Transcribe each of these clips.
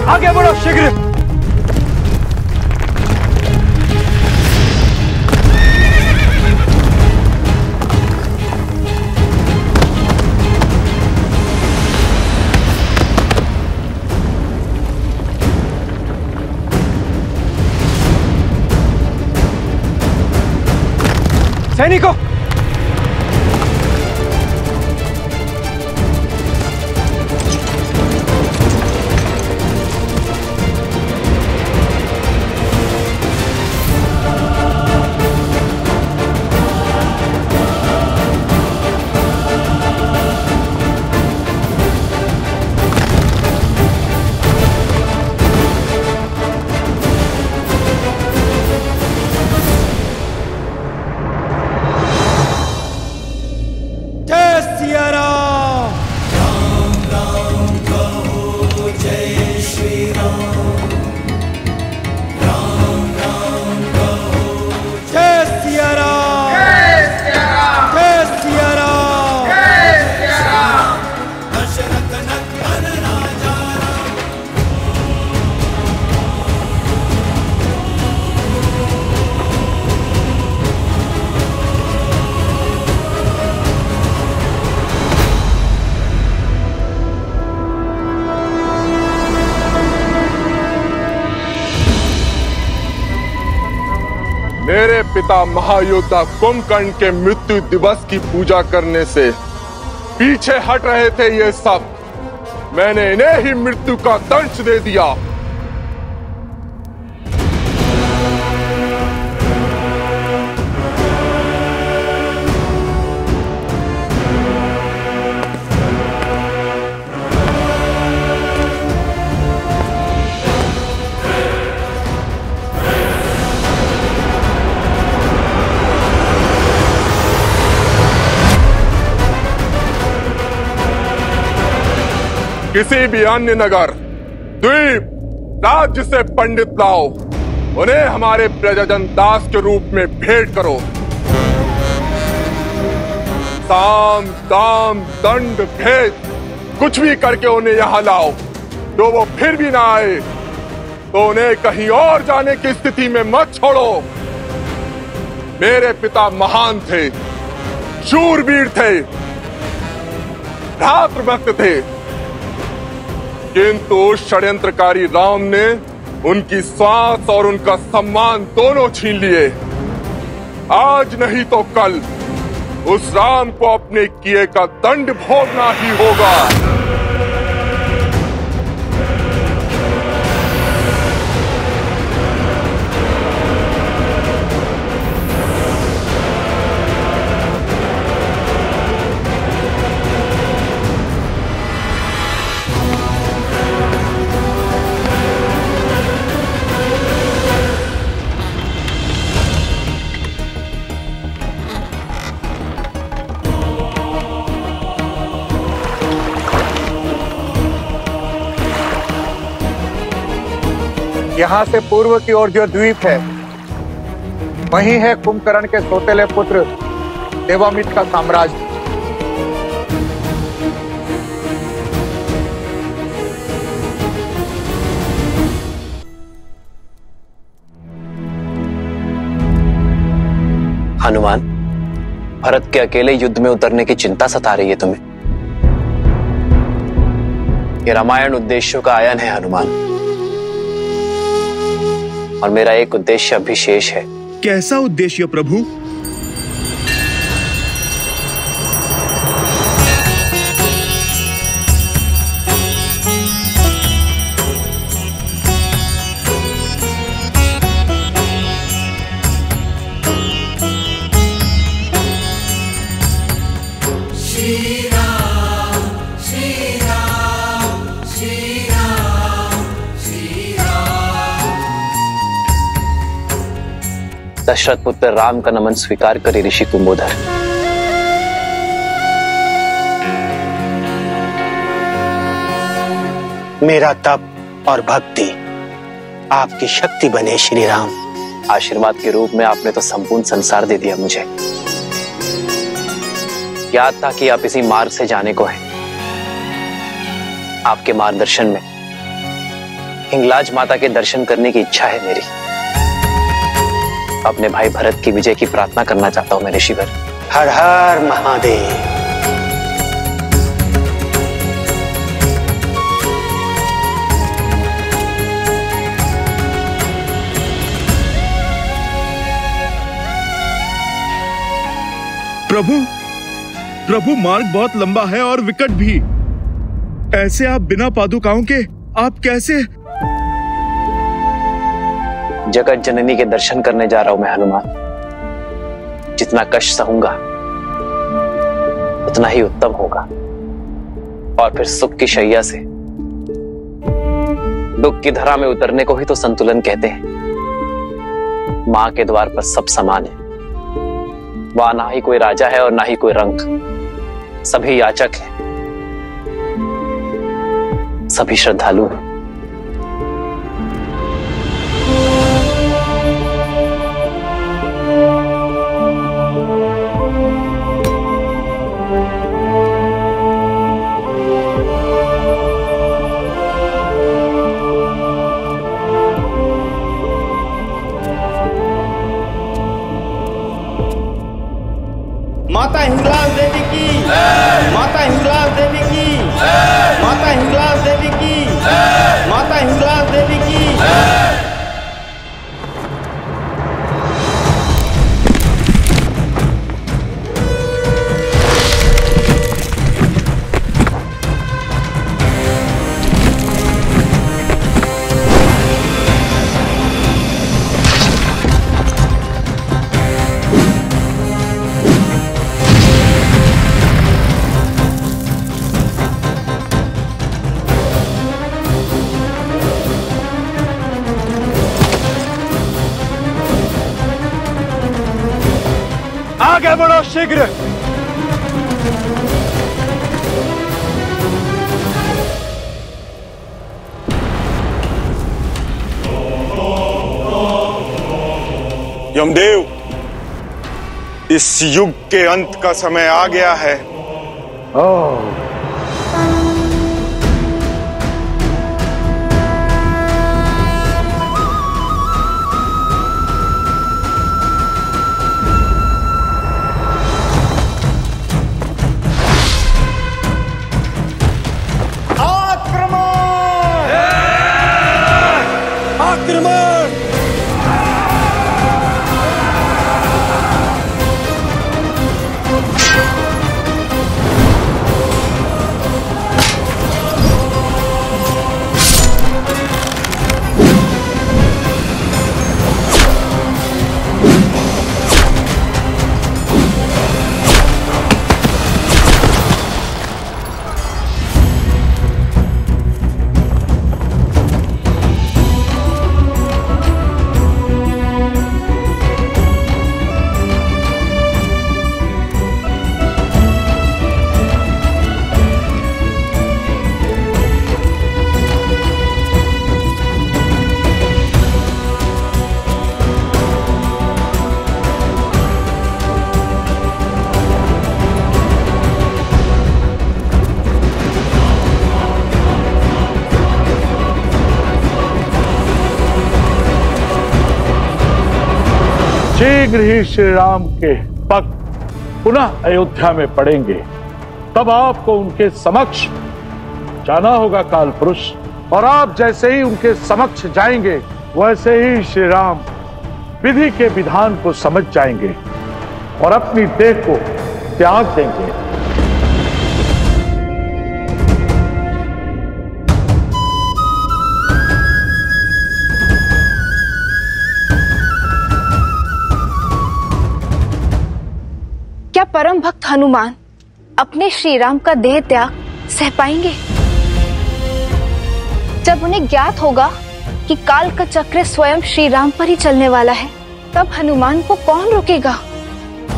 आगे बढ़ो शीघ्र। सैनिकों, मेरे पिता महायोद्धा कुंभकर्ण के मृत्यु दिवस की पूजा करने से पीछे हट रहे थे ये सब। मैंने इन्हें ही मृत्यु का दंश दे दिया। किसी भी अन्य नगर, द्वीप, राज्य से पंडित लाओ, उन्हें हमारे प्रजाजन दास के रूप में भेंट करो। साम दाम दंड भेद कुछ भी करके उन्हें यहां लाओ। तो वो फिर भी ना आए तो उन्हें कहीं और जाने की स्थिति में मत छोड़ो। मेरे पिता महान थे, शूरवीर थे, भ्रातृभक्त थे, किंतु षड्यंत्रकारी राम ने उनकी सांस और उनका सम्मान दोनों छीन लिए। आज नहीं तो कल उस राम को अपने किए का दंड भोगना ही होगा। यहाँ से पूर्व की ओर जो द्वीप है, वही है कुंभकर्ण के सौतेले पुत्र देवामित्र का साम्राज्य। हनुमान, भरत के अकेले युद्ध में उतरने की चिंता सता रही है तुम्हें। ये रामायण उद्देश्यों का आयन है हनुमान, और मेरा एक उद्देश्य अभी शेष है। कैसा उद्देश्य प्रभु? दशरथ पुत्र राम का नमन स्वीकार करे ऋषि कुंभोधर। मेरा तप और भक्ति आपकी शक्ति बने श्री राम। आशीर्वाद के रूप में आपने तो संपूर्ण संसार दे दिया मुझे। याद था कि आप इसी मार्ग से जाने को हैं। आपके मार्गदर्शन में हिंगलाज माता के दर्शन करने की इच्छा है मेरी। अपने भाई भरत की विजय की प्रार्थना करना चाहता हूं मैं ऋषिवर। हर हर महादेव। प्रभु, प्रभु मार्ग बहुत लंबा है और विकट भी। ऐसे आप बिना पादुकाओं के आप कैसे? जगत जननी के दर्शन करने जा रहा हूं मैं हनुमान। जितना कष्ट सहूंगा उतना ही उत्तम होगा। और फिर सुख की शैया से दुख की धरा में उतरने को ही तो संतुलन कहते हैं। मां के द्वार पर सब समान है। वहां ना ही कोई राजा है और ना ही कोई रंक। सभी याचक हैं, सभी श्रद्धालु हैं। माता हिंगलाज देवी की, माता हिंगलाज देवी की, माता हिंगलाज देवी की, माता हिंगलाज देवी की। आगे बढ़ो शीघ्र। यमदेव, इस युग के अंत का समय आ गया है। शीघ्र ही श्री राम के भक्त पुनः अयोध्या में पड़ेंगे। तब आपको उनके समक्ष जाना होगा काल पुरुष। और आप जैसे ही उनके समक्ष जाएंगे वैसे ही श्री राम विधि के विधान को समझ जाएंगे और अपनी देह को त्याग देंगे। क्या परम भक्त हनुमान अपने श्री राम का देह त्याग सह पाएंगे? जब उन्हें ज्ञात होगा कि काल का चक्र स्वयं श्री राम पर ही चलने वाला है, तब हनुमान को कौन रोकेगा?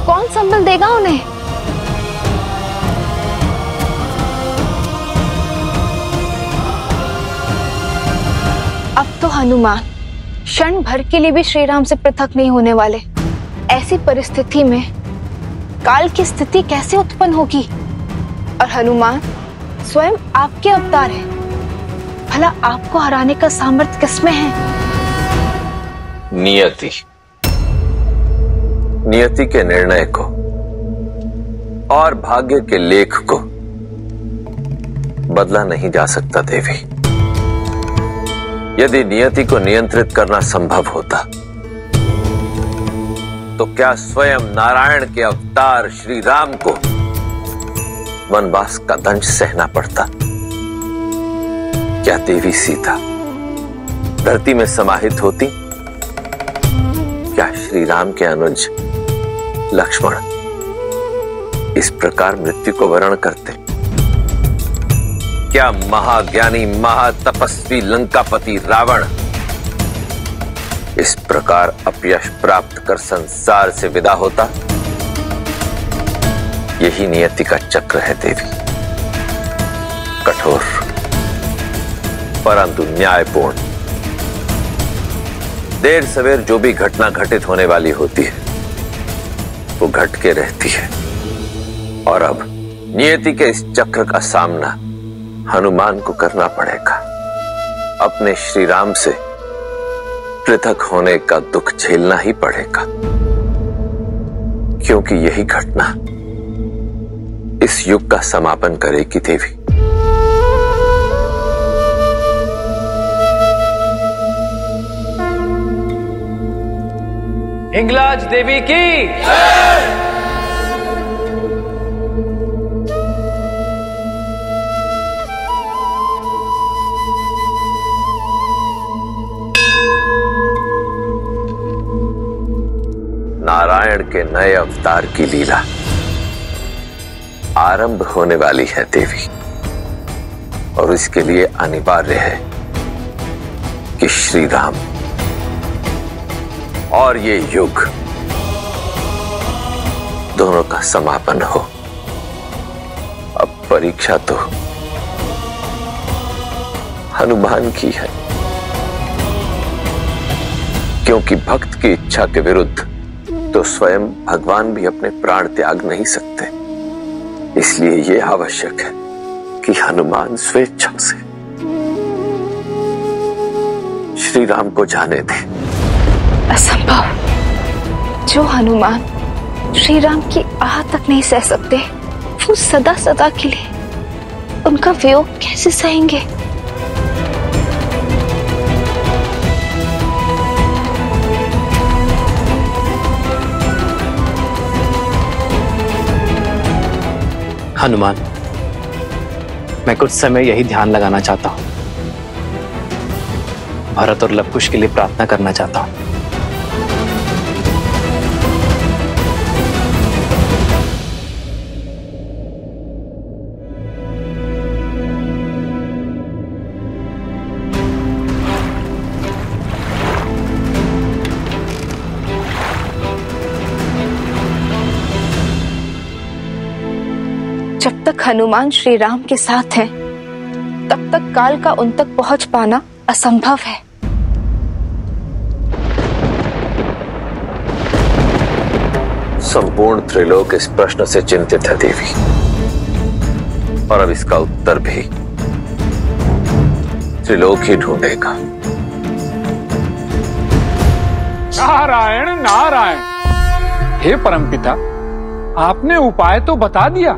कौन संबल देगा उन्हें? अब तो हनुमान क्षण भर के लिए भी श्री राम से पृथक नहीं होने वाले। ऐसी परिस्थिति में काल की स्थिति कैसे उत्पन्न होगी? और हनुमान स्वयं आपके अवतार हैं। भला आपको हराने का सामर्थ्य किसमें है? नियति के निर्णय को और भाग्य के लेख को बदला नहीं जा सकता देवी। यदि नियति को नियंत्रित करना संभव होता तो क्या स्वयं नारायण के अवतार श्री राम को वनवास का दंश सहना पड़ता? क्या देवी सीता धरती में समाहित होती? क्या श्री राम के अनुज लक्ष्मण इस प्रकार मृत्यु को वरण करते? क्या महाज्ञानी महातपस्वी लंकापति रावण इस प्रकार अपयश प्राप्त कर संसार से विदा होता? यही नियति का चक्र है देवी। कठोर परंतु न्यायपूर्ण। देर सवेर जो भी घटना घटित होने वाली होती है वो घट के रहती है। और अब नियति के इस चक्र का सामना हनुमान को करना पड़ेगा। अपने श्री राम से पृथक होने का दुख झेलना ही पड़ेगा, क्योंकि यही घटना इस युग का समापन करेगी देवी। हिंगलाज देवी की नारायण के नए अवतार की लीला आरंभ होने वाली है देवी, और इसके लिए अनिवार्य है कि श्री राम और ये युग दोनों का समापन हो। अब परीक्षा तो हनुमान की है, क्योंकि भक्त की इच्छा के विरुद्ध तो स्वयं भगवान भी अपने प्राण त्याग नहीं सकते। इसलिए यह आवश्यक है कि हनुमान स्वेच्छा से श्री राम को जाने दें। असंभव। जो हनुमान श्री राम की आह तक नहीं सह सकते, वो सदा सदा के लिए उनका वियोग कैसे सहेंगे? हनुमान, मैं कुछ समय यही ध्यान लगाना चाहता हूं। भरत और लवकुश के लिए प्रार्थना करना चाहता हूं। जब तक हनुमान श्री राम के साथ हैं, तब तक काल का उन तक पहुंच पाना असंभव है। संपूर्ण त्रिलोक इस प्रश्न से चिंतित है देवी, और अब इसका उत्तर भी त्रिलोक ही ढूंढेगा। नारायण नारायण। हे परमपिता, आपने उपाय तो बता दिया,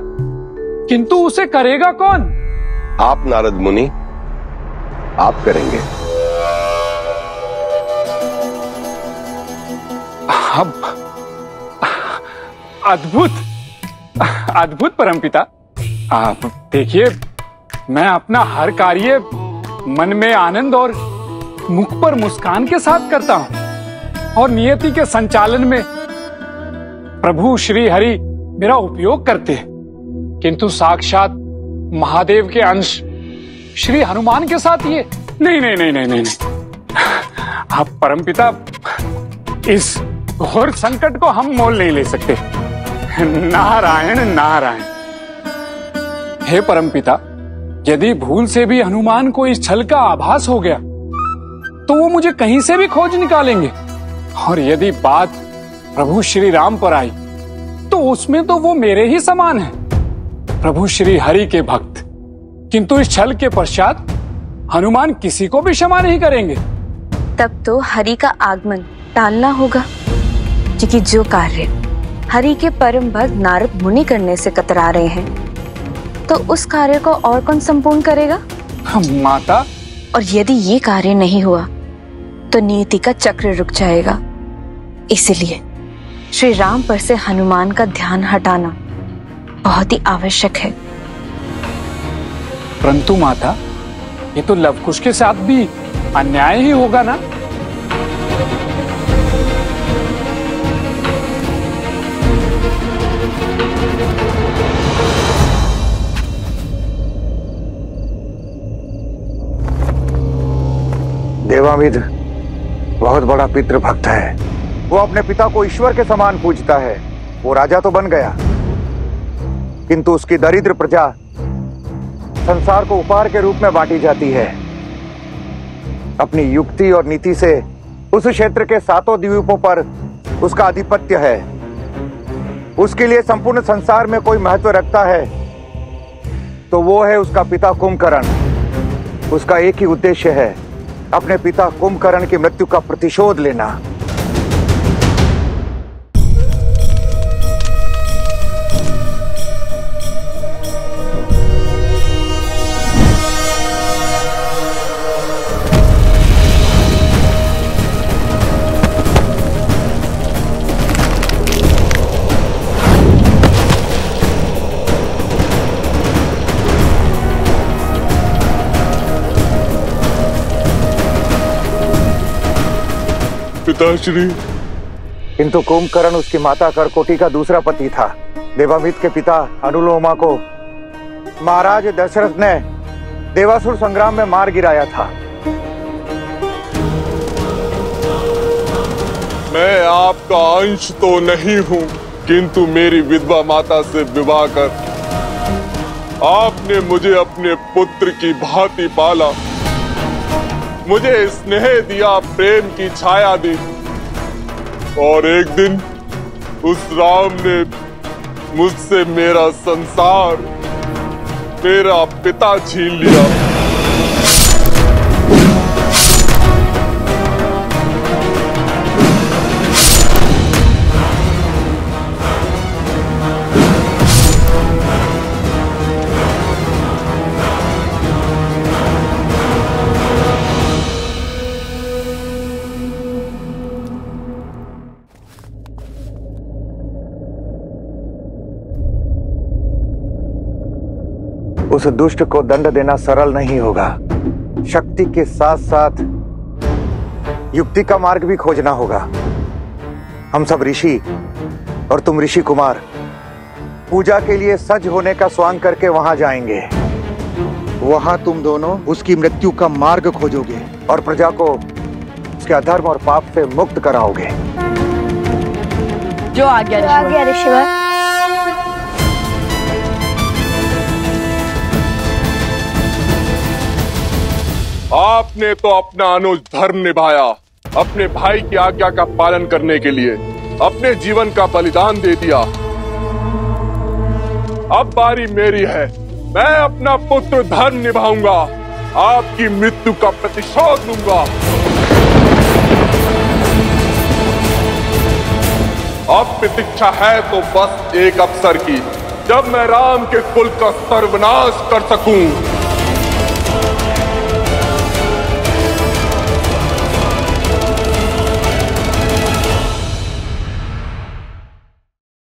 किंतु उसे करेगा कौन? आप नारद मुनि, आप करेंगे। अब अद्भुत अद्भुत परमपिता। आप देखिए, मैं अपना हर कार्य मन में आनंद और मुख पर मुस्कान के साथ करता हूं, और नियति के संचालन में प्रभु श्री हरि मेरा उपयोग करते हैं। किंतु साक्षात महादेव के अंश श्री हनुमान के साथ ये नहीं नहीं नहीं नहीं नहीं, नहीं। आप परमपिता, इस घोर संकट को हम मोल नहीं ले सकते। नारायण नारायण। हे परमपिता, यदि भूल से भी हनुमान को इस छल का आभास हो गया तो वो मुझे कहीं से भी खोज निकालेंगे, और यदि बात प्रभु श्री राम पर आई तो उसमें तो वो मेरे ही समान है, प्रभु श्री हरि के भक्त। किंतु इस छल के पश्चात हनुमान किसी को भी क्षमा नहीं करेंगे। तब तो हरि का आगमन टालना होगा, क्योंकि जो कार्य हरि के परम भक्त नारद मुनि करने से कतरा रहे हैं, तो उस कार्य को और कौन संपूर्ण करेगा? माता, और यदि ये कार्य नहीं हुआ तो नियति का चक्र रुक जाएगा। इसलिए श्री राम पर से हनुमान का ध्यान हटाना बहुत ही आवश्यक है। परंतु माता, ये तो लवकुश के साथ भी अन्याय ही होगा ना? देवामित्र बहुत बड़ा पितृभक्त है। वो अपने पिता को ईश्वर के समान पूजता है। वो राजा तो बन गया, किंतु उसकी दरिद्र प्रजा संसार को उपहार के रूप में बांटी जाती है। अपनी युक्ति और नीति से उस क्षेत्र के 7 द्वीपों पर उसका आधिपत्य है। उसके लिए संपूर्ण संसार में कोई महत्व रखता है तो वो है उसका पिता कुंभकर्ण। उसका एक ही उद्देश्य है, अपने पिता कुंभकर्ण की मृत्यु का प्रतिशोध लेना। पिताश्री, किंतु कुंभकर्ण उसकी माता करकोटी का दूसरा पति था। देवामित्र के पिता अनुलोमा को महाराज दशरथ ने देवासुर संग्राम में मार गिराया था। मैं आपका अंश तो नहीं हूं, किंतु मेरी विधवा माता से विवाह कर आपने मुझे अपने पुत्र की भांति पाला। मुझे स्नेह दिया, प्रेम की छाया दी, और एक दिन उस राम ने मुझसे मेरा संसार, मेरा पिता छीन लिया। उस दुष्ट को दंड देना सरल नहीं होगा। शक्ति के साथ साथ युक्ति का मार्ग भी खोजना होगा। हम सब ऋषि और तुम ऋषि कुमार पूजा के लिए सज होने का स्वांग करके वहां जाएंगे। वहां तुम दोनों उसकी मृत्यु का मार्ग खोजोगे और प्रजा को उसके अधर्म और पाप से मुक्त कराओगे। जो आज्ञा ऋषिवर। आपने तो अपना अनुज धर्म निभाया, अपने भाई की आज्ञा का पालन करने के लिए अपने जीवन का बलिदान दे दिया। अब बारी मेरी है, मैं अपना पुत्र धर्म निभाऊंगा, आपकी मृत्यु का प्रतिशोध लूंगा। अब प्रतीक्षा है तो बस एक अवसर की, जब मैं राम के कुल का सर्वनाश कर सकूं।